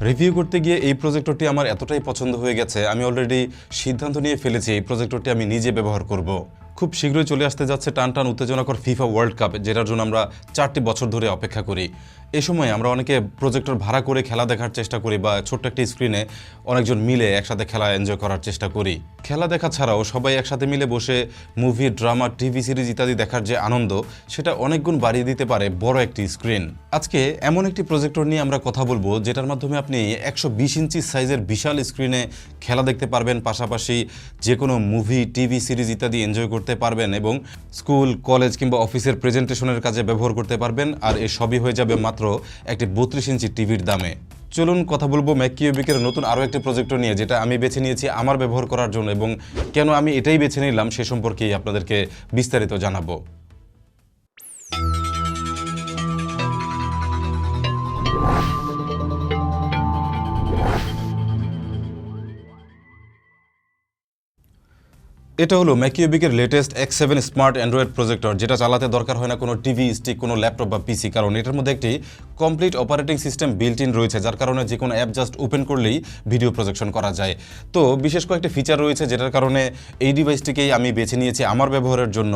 Review করতে গিয়ে এই প্রজেক্টরটি আমার এতটাই পছন্দ হয়ে গেছে, আমি অলরেডি সিদ্ধান্ত নিয়ে ফেলেছি এই প্রজেক্টরটি আমি নিজে ব্যবহার করব। খুব শীঘ্রই চলে আসতে যাচ্ছে টান উত্তেজনাকর ফিফা ওয়ার্ল্ড কাপ, যেটার জন্য আমরা 4টি বছর ধরে অপেক্ষা করি। এই সময় আমরা অনেকে প্রজেক্টর ভাড়া করে খেলা দেখার চেষ্টা করি বা ছোট্ট একটি স্ক্রিনে অনেকজন মিলে একসাথে খেলা এনজয় করার চেষ্টা করি। খেলা দেখা ছাড়াও সবাই একসাথে মিলে বসে মুভি, ড্রামা, টিভি সিরিজ ইত্যাদি দেখার যে আনন্দ, সেটা অনেক গুণ বাড়িয়ে দিতে পারে বড় একটি স্ক্রিন। আজকে এমন একটি প্রজেক্টর নিয়ে আমরা কথা বলবো যেটার মাধ্যমে আপনি 120 ইঞ্চি সাইজের বিশাল স্ক্রিনে খেলা দেখতে পারবেন, পাশাপাশি যে কোনো মুভি, টিভি সিরিজ ইত্যাদি এনজয় করতে পারবেন এবং স্কুল, কলেজ কিংবা অফিসের প্রেজেন্টেশনের কাজে ব্যবহার করতে পারবেন। আর এই সবই হয়ে যাবে মাত্র একটি 32 ইঞ্চি টিভির দামে। চলুন কথা বলবো ম্যাককিউবিকের নতুন আরও একটি প্রজেক্টর নিয়ে, যেটা আমি বেছে নিয়েছি আমার ব্যবহার করার জন্য, এবং কেন আমি এটাই বেছে নিলাম সে সম্পর্কেই আপনাদেরকে বিস্তারিত জানাবো। এটা হলো ম্যাককিউবিকের latest X7 smart Android projector, যেটা চালাতে দরকার হয় না কোনো টিভি, স্টিক, কোনো ল্যাপটপ বা পিসি, কারণ এটার মধ্যে একটি complete operating system built in রয়েছে, যার কারণে যে কোনো অ্যাপ জাস্ট ওপেন করলেই ভিডিও প্রজেকশন করা যায়। তো বিশেষ কয়েকটি ফিচার রয়েছে যেটার কারণে এই ডিভাইসটিকেই আমি বেছে নিয়েছি আমার ব্যবহারের জন্য।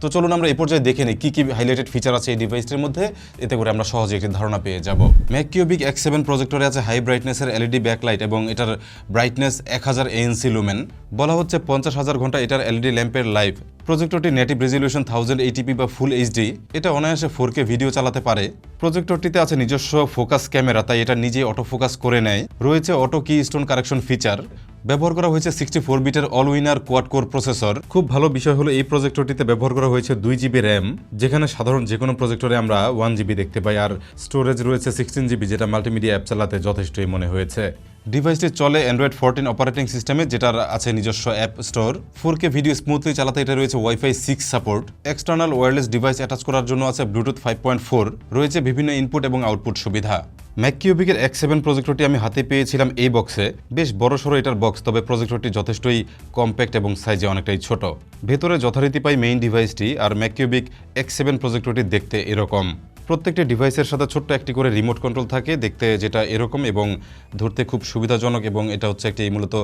তো চলুন আমরা এই পর্যায়ে দেখে নিই কী কী হাইলাইটেড ফিচার আছে এই ডিভাইসটির মধ্যে, এতে করে আমরা সহজে একটি ধারণা পেয়ে যাব। ম্যাককিউবিক X7 প্রজেক্টরে আছে হাই ব্রাইটনেসের এলইডি ব্যাকলাইট এবং এটার ব্রাইটনেস 1000 ANC লুমেন। বলা হচ্ছে 50,000 ঘন্টা এটার এলইডি ল্যাম্পের লাইফ। প্রজেক্টরটি নেটিভ রেজলিউশন 1080p বা ফুল এইচডি, এটা অনায়াসে 4K ভিডিও চালাতে পারে। প্রজেক্টরটিতে আছে নিজস্ব ফোকাস ক্যামেরা, তাই এটা নিজেই অটো ফোকাস করে নেয়। রয়েছে অটো কি স্টোন কারেকশন ফিচার। ব্যবহার করা হয়েছে 64 বিটের all winner quad core processor. খুব ভালো বিষয় হলো এই প্রজেক্টরটিতে ব্যবহার করা হয়েছে 2GB র্যাম, যেখানে সাধারণ যে কোনো প্রজেক্টরে আমরা 1GB দেখতে পাই, আর স্টোরেজ রয়েছে 16GB, যেটা মাল্টিমিডিয়া অ্যাপ চালাতে যথেষ্টই মনে হয়েছে। ডিভাইসটি চলে অ্যান্ড্রয়েড 14 অপারেটিং সিস্টেমে, যেটার আছে নিজস্ব app store. 4K video smoothly চালাতে এটা রয়েছে wifi 6 support. External wireless device attach করার জন্য আছে ব্লুটুথ 5.4। রয়েছে বিভিন্ন ইনপুট এবং আউটপুট সুবিধা। ম্যাককিউবিকের X7 প্রজেক্টরটি আমি হাতে পেয়েছিলাম এই বক্সে। বেশ বড়সড় এটার বক্স, তবে প্রজেক্টরটি যথেষ্টই কম্প্যাক্ট এবং সাইজে অনেকটাই ছোট। ভেতরে যথারীতি পাই মেইন ডিভাইসটি, আর ম্যাককিউবিক X7 প্রজেক্টরটি দেখতে এরকম। প্রত্যেকটি ডিভাইসের সাথে ছোট্ট একটি করে রিমোট কন্ট্রোল থাকে, দেখতে যেটা এরকম এবং ধরতে খুব সুবিধাজনক, এবং এটা হচ্ছে একটি মূলত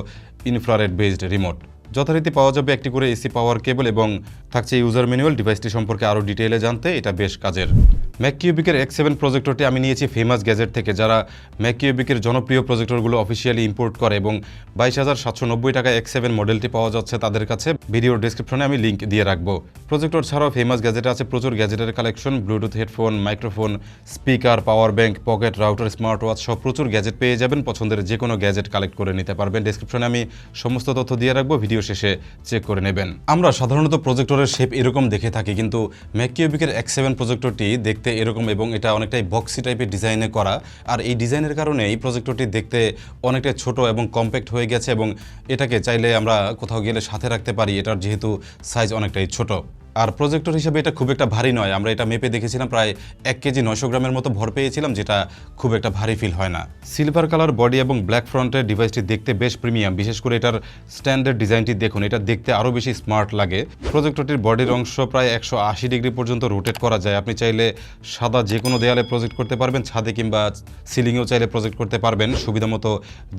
ইনফ্রারেড বেসড রিমোট। যথারীতি পাওয়া যাবে একটি করে এসি পাওয়ার কেবল এবং থাকছে ইউজার ম্যানুয়াল। ডিভাইসটি সম্পর্কে আরও ডিটেইলে জানতে এটা বেশ কাজের। ম্যাককিউবিকের X7 প্রজেক্টরটি আমি নিয়েছি ফেমাস গ্যাজেট থেকে, যারা ম্যাককিউবিকের জনপ্রিয় প্রজেক্টরগুলো অফিসিয়ালি ইম্পোর্ট করে, এবং 22,790 টাকা X7 মডেলটি পাওয়া যাচ্ছে তাদের কাছে। ভিডিওর ডেসক্রিপশনে আমি লিঙ্ক দিয়ে রাখবো। প্রজেক্টর ছাড়াও ফেমাস গ্যাজেটে আছে প্রচুর গ্যাজেটের collection, Bluetooth headphone, microphone, speaker, power bank, pocket, router, smart watch সহ প্রচুর গ্যাজেট পেয়ে যাবেন। পছন্দের যে কোনো গ্যাজেট কালেক্ট করে নিতে পারবেন। ডেসক্রিপশনে আমি সমস্ত তথ্য দিয়ে রাখবো, ভিডিও শেষে চেক করে নেবেন। আমরা সাধারণত প্রজেক্টরের শেপ এরকম দেখে থাকি, কিন্তু ম্যাককিউবিকের X7 প্রজেক্টরটি দেখতে এরকম এবং এটা অনেকটাই বক্সি টাইপের ডিজাইনে করা। আর এই ডিজাইনের কারণে এই প্রজেক্টরটি দেখতে অনেকটাই ছোট এবং কম্প্যাক্ট হয়ে গেছে, এবং এটাকে চাইলে আমরা কোথাও গেলে সাথে রাখতে পারি, এটার যেহেতু সাইজ অনেকটাই ছোট। আর প্রজেক্টর হিসেবে এটা খুব একটা ভারী নয়। আমরা এটা মেপে দেখেছিলাম, প্রায় 1 কেজি 900 গ্রামের মতো ভর পেয়েছিলাম, যেটা খুব একটা ভারী ফিল হয় না। সিলভার কালার বডি এবং ব্ল্যাক ফ্রন্টের ডিভাইসটি দেখতে বেশ প্রিমিয়াম। বিশেষ করে এটার স্ট্যান্ডার্ড ডিজাইনটি দেখুন, এটা দেখতে আরও বেশি স্মার্ট লাগে। প্রজেক্টরটির বডির অংশ প্রায় 180 ডিগ্রি পর্যন্ত রোটেট করা যায়। আপনি চাইলে সাদা যে কোনো দেয়ালে প্রজেক্ট করতে পারবেন, ছাদে কিংবা সিলিংয়েও চাইলে প্রজেক্ট করতে পারবেন, সুবিধা মতো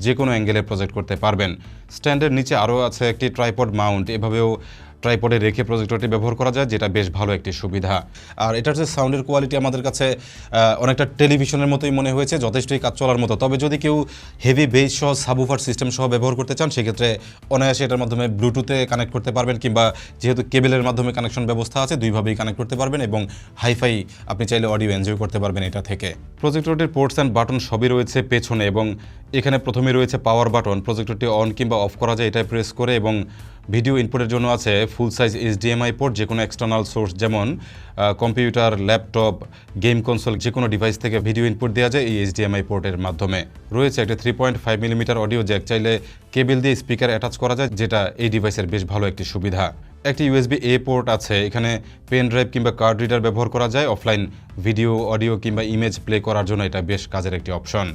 যে কোনো অ্যাঙ্গেলে প্রজেক্ট করতে পারবেন। স্ট্যান্ডের নিচে আরও আছে একটি ট্রাইপড মাউন্ট, এভাবেও ট্রাইপডে রেখে প্রজেক্টরটি ব্যবহার করা যায়, যেটা বেশ ভালো একটি সুবিধা। আর এটার যে সাউন্ডের কোয়ালিটি আমাদের কাছে অনেকটা টেলিভিশনের মতোই মনে হয়েছে, যথেষ্টই কাজ চলার মতো। তবে যদি কেউ হেভি বেস সহ সাবউফার সিস্টেম সহ ব্যবহার করতে চান, সেক্ষেত্রে অনায়াসে এটার মাধ্যমে ব্লুটুথে কানেক্ট করতে পারবেন, কিংবা যেহেতু কেবলের মাধ্যমে কানেকশন ব্যবস্থা আছে, দুইভাবেই কানেক্ট করতে পারবেন, এবং হাইফাই আপনি চাইলে অডিও এনজয় করতে পারবেন এটা থেকে। প্রজেক্টরটির পোর্টস অ্যান্ড বাটন সবই রয়েছে পেছনে, এবং এখানে প্রথমে রয়েছে পাওয়ার বাটন। প্রজেক্টরটি অন কিংবা অফ করা যায় এটাই প্রেস করে, এবং ভিডিও ইনপুটের জন্য আছে ফুল সাইজ HDMI পোর্ট। যে কোনো এক্সটার্নাল সোর্স যেমন কম্পিউটার, ল্যাপটপ, গেম কনসোল যে কোনো ডিভাইস থেকে ভিডিও ইনপুট দেওয়া যায় এই HDMI পোর্টের মাধ্যমে। রয়েছে একটা 3.5 মিলিমিটার অডিও জ্যাক, চাইলে কেবল দিয়ে স্পিকার অ্যাটাচ করা যায়, যেটা এই ডিভাইসের বেশ ভালো একটি সুবিধা। একটি USB-A পোর্ট আছে, এখানে পেন ড্রাইভ কিংবা কার্ড রিডার ব্যবহার করা যায়। অফলাইন ভিডিও, অডিও কিংবা ইমেজ প্লে করার জন্য এটা বেশ কাজের একটি অপশন।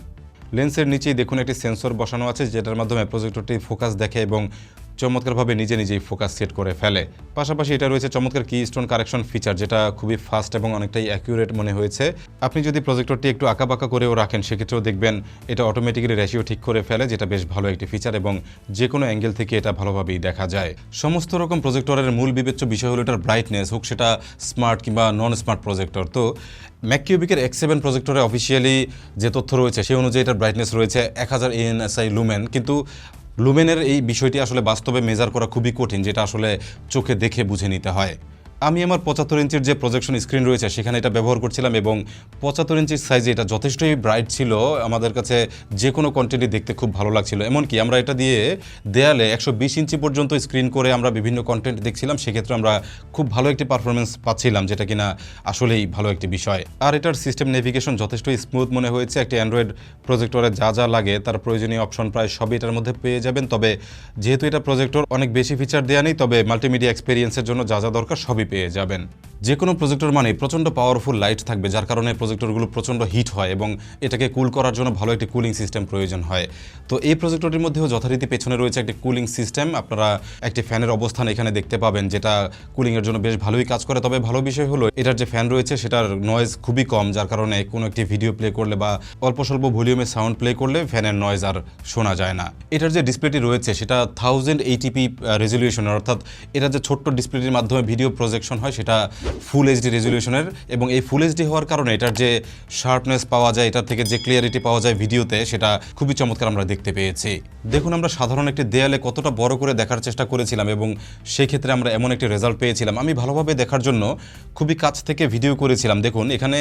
লেন্সের নিচেই দেখুন একটি সেন্সর বসানো আছে, যেটার মাধ্যমে প্রজেক্টরটি ফোকাস দেখে এবং চমৎকারভাবে নিজেই ফোকাস সেট করে ফেলে। পাশাপাশি এটা রয়েছে চমৎকার কিস্টোন কারেকশন ফিচার, যেটা খুবই ফাস্ট এবং অনেকটাই অ্যাকুরেট মনে হয়েছে। আপনি যদি প্রজেক্টরটি একটু আঁকাবাঁকা করেও রাখেন সেক্ষেত্রেও দেখবেন এটা অটোমেটিক্যালি রেশিও ঠিক করে ফেলে, যেটা বেশ ভালো একটি ফিচার এবং যে কোনো অ্যাঙ্গেল থেকে এটা ভালোভাবেই দেখা যায়। সমস্ত রকম প্রজেক্টরের মূল বিবেচ্য বিষয় হলো এটার ব্রাইটনেস, হোক সেটা স্মার্ট কিংবা নন স্মার্ট প্রজেক্টর। তো ম্যাককিউবিকের X7 প্রজেক্টরে অফিসিয়ালি যে তথ্য রয়েছে সেই অনুযায়ী এটার ব্রাইটনেস রয়েছে 1000 ANSI লুমেন, কিন্তু লুমেনের এই বিষয়টি আসলে বাস্তবে মেজার করা খুবই কঠিন, যেটা আসলে চোখে দেখে বুঝে নিতে হয়। আমি আমার 75 ইঞ্চির যে প্রজেকশন স্ক্রিন রয়েছে সেখানে এটা ব্যবহার করছিলাম এবং 75 ইঞ্চির সাইজে এটা যথেষ্টই ব্রাইট ছিল। আমাদের কাছে যে কোনো কন্টেন্টই দেখতে খুব ভালো লাগছিল। এমনকি আমরা এটা দিয়ে দেয়ালে 120 ইঞ্চি পর্যন্ত স্ক্রিন করে আমরা বিভিন্ন কন্টেন্ট দেখছিলাম, সেক্ষেত্রে আমরা খুব ভালো একটি পারফরমেন্স পাচ্ছিলাম, যেটা কিনা আসলেই ভালো একটি বিষয়। আর এটার সিস্টেম নেভিগেশন যথেষ্টই স্মুথ মনে হয়েছে। একটি অ্যান্ড্রয়েড প্রজেক্টরে যা যা লাগে তার প্রয়োজনীয় অপশন প্রায় সবই এটার মধ্যে পেয়ে যাবেন। তবে যেহেতু এটা প্রজেক্টর অনেক বেশি ফিচার দেওয়া নেই, তবে মাল্টিমিডিয়া এক্সপিরিয়েন্সের জন্য যা যা দরকার সবই পেয়ে যাবেন। যে কোনো প্রজেক্টর মানে প্রচণ্ড পাওয়ারফুল লাইট থাকবে, যার কারণে প্রজেক্টরগুলো প্রচণ্ড হিট হয় এবং এটাকে কুল করার জন্য ভালো একটি কুলিং সিস্টেম প্রয়োজন হয়। তো এই প্রজেক্টরটির মধ্যেও যথারীতি পেছনে রয়েছে একটি কুলিং সিস্টেম। আপনারা একটি ফ্যানের অবস্থান এখানে দেখতে পাবেন, যেটা কুলিংয়ের জন্য বেশ ভালোই কাজ করে। তবে ভালো বিষয় হলো এটার যে ফ্যান রয়েছে সেটার নয়েজ খুবই কম, যার কারণে কোনো একটি ভিডিও প্লে করলে বা অল্প স্বল্প ভলিউমে সাউন্ড প্লে করলে ফ্যানের নয়েজ আর শোনা যায় না। এটার যে ডিসপ্লেটি রয়েছে সেটা 1080p রেজলিউশন, অর্থাৎ এটার যে ছোট্ট ডিসপ্লেটির মাধ্যমে ভিডিও প্রজেকশন হয় সেটা ফুল এইচডি রেজলিউশনের, এবং এই ফুল এইচডি হওয়ার কারণে এটার যে শার্পনেস পাওয়া যায়, এটার থেকে যে ক্লিয়ারিটি পাওয়া যায় ভিডিওতে, সেটা খুবই চমৎকার আমরা দেখতে পেয়েছি। দেখুন আমরা সাধারণ একটি দেয়ালে কতটা বড় করে দেখার চেষ্টা করেছিলাম এবং সেই ক্ষেত্রে আমরা এমন একটি রেজাল্ট পেয়েছিলাম। আমি ভালোভাবে দেখার জন্য খুবই কাছ থেকে ভিডিও করেছিলাম। দেখুন এখানে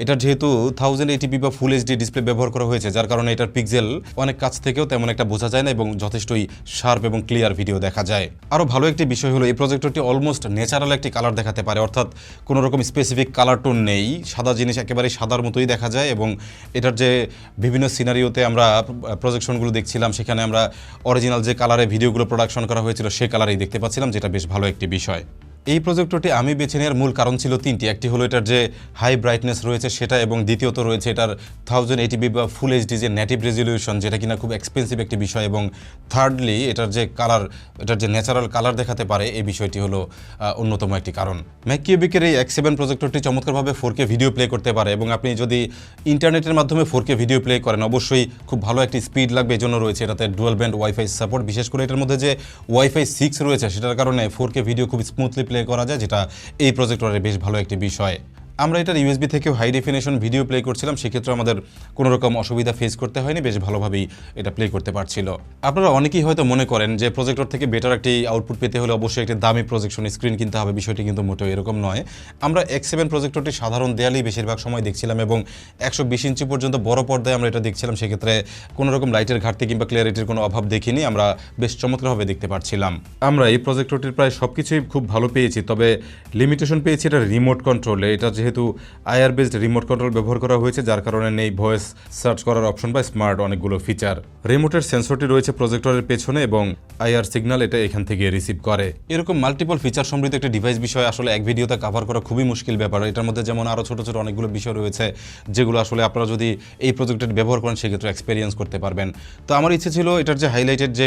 এটার যেহেতু 1080p বা ফুল এইচডি ডিসপ্লে ব্যবহার করা হয়েছে, যার কারণে এটার পিক্সেল অনেক কাছ থেকেও তেমন একটা বোঝা যায় না এবং যথেষ্টই শার্প এবং ক্লিয়ার ভিডিও দেখা যায়। আরও ভালো একটি বিষয় হলো এই প্রজেক্টরটি অলমোস্ট ন্যাচারাল একটি কালার দেখাতে পারে, অর্থাৎ কোনো রকম স্পেসিফিক কালার টোন নেই। সাদা জিনিস একেবারেই সাদার মতোই দেখা যায় এবং এটার যে বিভিন্ন সিনারিওতে আমরা প্রজেকশনগুলো দেখছিলাম সেখানে আমরা অরিজিনাল যে কালারে ভিডিওগুলো প্রোডাকশন করা হয়েছিল সেই কালারেই দেখতে পাচ্ছিলাম, যেটা বেশ ভালো একটি বিষয়। এই প্রজেক্টরটি আমি বেছে নেওয়ার মূল কারণ ছিল তিনটি। একটি হলো এটার যে হাই ব্রাইটনেস রয়েছে সেটা, এবং দ্বিতীয়ত রয়েছে এটার 1080p বা ফুল এইচডি যে নেটিভ রেজলিউশন, যেটা কিনা খুব এক্সপেন্সিভ একটি বিষয়, এবং থার্ডলি এটার যে কালার, এটার যে ন্যাচারাল কালার দেখাতে পারে এই বিষয়টি হলো অন্যতম একটি কারণ। ম্যাককিউবিকের এই X7 প্রজেক্টরটি চমৎকারভাবে 4K ভিডিও প্লে করতে পারে এবং আপনি যদি ইন্টারনেটের মাধ্যমে 4K ভিডিও প্লে করেন অবশ্যই খুব ভালো একটি স্পিড লাগবে। এই জন্য রয়েছে এটাতে ডুয়াল ব্যান্ড ওয়াইফাই সাপোর্ট। বিশেষ করে এটার মধ্যে যে ওয়াইফাই 6 রয়েছে সেটার কারণে 4K ভিডিও খুব স্মুথলি প্লে করা যায়, যেটা এই প্রজেক্টরের বেশ ভালো একটি বিষয়। আমরা এটার USB থেকেও হাই ডেফিনেশন ভিডিও প্লে করছিলাম, সেক্ষেত্রে আমাদের কোনো রকম অসুবিধা ফেস করতে হয়নি, বেশ ভালোভাবেই এটা প্লে করতে পারছিল। আপনারা অনেকেই হয়তো মনে করেন যে প্রজেক্টর থেকে বেটার একটি আউটপুট পেতে হলে অবশ্যই একটি দামি প্রজেকশন স্ক্রিন কিনতে হবে, বিষয়টি কিন্তু মোটেও এরকম নয়। আমরা X7 প্রজেক্টরটি সাধারণ দেয়ালেই বেশিরভাগ সময় দেখছিলাম এবং 120 ইঞ্চি পর্যন্ত বড় পর্দায় আমরা এটা দেখছিলাম, সেক্ষেত্রে কোনো রকম লাইটের ঘাটতি কিংবা ক্লিয়ারিটির কোনো অভাব দেখিনি, আমরা বেশ চমৎকারভাবে দেখতে পাচ্ছিলাম। আমরা এই প্রজেক্টরটির প্রায় সব কিছুই খুব ভালো পেয়েছি, তবে লিমিটেশন পেয়েছি এটা রিমোট কন্ট্রোলে। এটা যেহেতু আইআর বেসড রিমোট কন্ট্রোল ব্যবহার করা হয়েছে, যার কারণে নেই ভয়েস সার্চ করার অপশন বা স্মার্ট অনেকগুলো ফিচার। রিমোটের সেন্সরটি রয়েছে প্রজেক্টরের পেছনে এবং আইআর সিগন্যাল এটা এখান থেকে রিসিভ করে। এরকম মাল্টিপল ফিচার সমৃদ্ধ একটি ডিভাইস বিষয় আসলে এক ভিডিওতে কভার করা খুবই মুশকিল ব্যাপার। এটার মধ্যে যেমন আরও ছোটো ছোটো অনেকগুলো বিষয় রয়েছে যেগুলো আসলে আপনারা যদি এই প্রজেক্টরটি ব্যবহার করেন সেক্ষেত্রে এক্সপেরিয়েন্স করতে পারবেন। তো আমার ইচ্ছে ছিল এটার যে হাইলাইটেড যে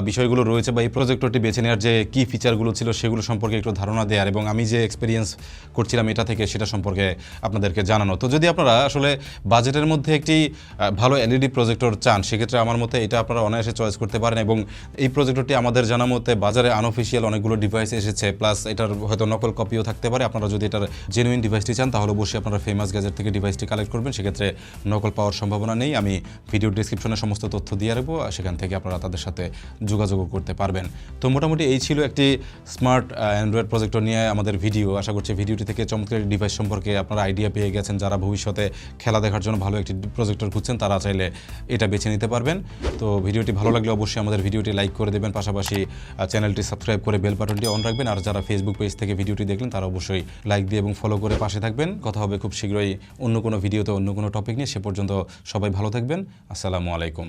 বিষয়গুলো রয়েছে বা এই প্রজেক্টরটি বেছে নেওয়ার যে কী ফিচারগুলো ছিল সেগুলো সম্পর্কে একটু ধারণা দেওয়ার, এবং আমি যে এক্সপেরিয়েন্স করছিলাম এটা থেকে সেটা সম্পর্কে আপনাদেরকে জানানো। তো যদি আপনারা আসলে বাজেটের মধ্যে একটি ভালো এলইডি প্রজেক্টর চান সেক্ষেত্রে আমার মতে এটা আপনারা অনায়াসে চয়েস করতে পারেন, এবং এই প্রজেক্টরটি আমাদের জানা মতে বাজারে আনঅফিসিয়াল অনেকগুলো ডিভাইস এসেছে, প্লাস এটার হয়তো নকল কপিও থাকতে পারে। আপনারা যদি এটার জেনুইন ডিভাইসটি চান তাহলে অবশ্যই আপনারা ফেমাস গ্যাজেট থেকে ডিভাইসটি কালেক্ট করবেন, সেক্ষেত্রে নকল পাওয়ার সম্ভাবনা নেই। আমি ভিডিও ডিসক্রিপশনে সমস্ত তথ্য দিয়ে রাখবো, সেখান থেকে আপনারা তাদের সাথে যোগাযোগ করতে পারবেন। তো মোটামুটি এই ছিল একটি স্মার্ট অ্যান্ড্রয়েড প্রজেক্টর নিয়ে আমাদের ভিডিও। আশা করছি ভিডিওটি থেকে চমৎকার ডিভাইস সম্পর্কে আপনারা আইডিয়া পেয়ে গেছেন। যারা ভবিষ্যতে খেলা দেখার জন্য ভালো একটি প্রজেক্টর খুঁজছেন তারা চাইলে এটা বেছে নিতে পারবেন। তো ভিডিওটি ভালো লাগলে অবশ্যই আমাদের ভিডিওটি লাইক করে দেবেন, পাশাপাশি চ্যানেলটি সাবস্ক্রাইব করে বেল বাটনটি অন রাখবেন। আর যারা ফেসবুক পেজ থেকে ভিডিওটি দেখলেন তারা অবশ্যই লাইক দিয়ে এবং ফলো করে পাশে থাকবেন। কথা হবে খুব শীঘ্রই অন্য কোনো ভিডিওতে অন্য কোনো টপিক নিয়ে। সে পর্যন্ত সবাই ভালো থাকবেন। আসসালামু আলাইকুম।